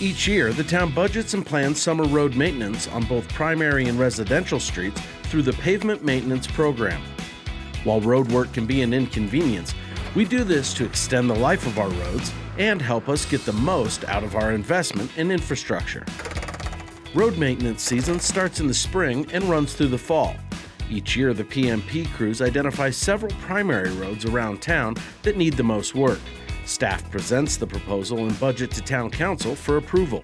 Each year, the town budgets and plans summer road maintenance on both primary and residential streets through the Pavement Maintenance Program. While road work can be an inconvenience, we do this to extend the life of our roads and help us get the most out of our investment in infrastructure. Road maintenance season starts in the spring and runs through the fall. Each year, the PMP crews identify several primary roads around town that need the most work. Staff presents the proposal and budget to Town Council for approval.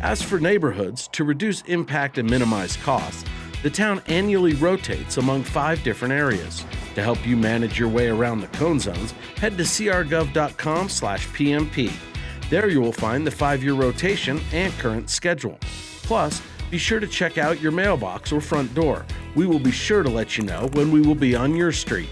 As for neighborhoods, to reduce impact and minimize costs, the town annually rotates among 5 different areas. To help you manage your way around the cone zones, head to crgov.com/PMP. There you will find the 5-year rotation and current schedule. Plus, be sure to check out your mailbox or front door. We will be sure to let you know when we will be on your street.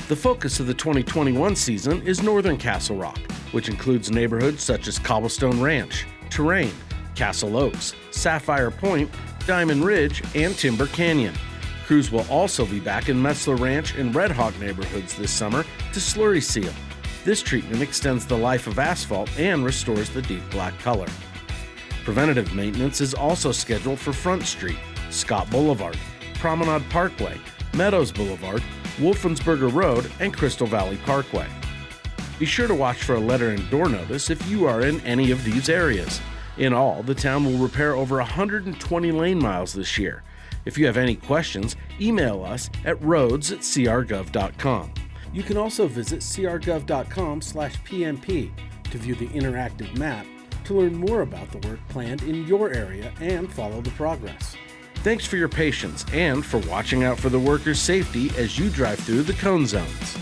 The focus of the 2021 season is Northern Castle Rock, which includes neighborhoods such as Cobblestone Ranch, Terrain, Castle Oaks, Sapphire Pointe, Diamond Ridge, and Timber Canyon. Crews will also be back in Metzler Ranch and Red Hawk neighborhoods this summer to slurry seal. This treatment extends the life of asphalt and restores the deep black color. Preventative maintenance is also scheduled for Front Street, Scott Boulevard, Promenade Parkway, Meadows Boulevard, Wolfensberger Road, and Crystal Valley Parkway. Be sure to watch for a letter and door notice if you are in any of these areas. In all, the town will repair over 120 lane miles this year. If you have any questions, email us at roads@crgov.com. You can also visit crgov.com/PMP to view the interactive map, to learn more about the work planned in your area and follow the progress. Thanks for your patience and for watching out for the workers' safety as you drive through the cone zones.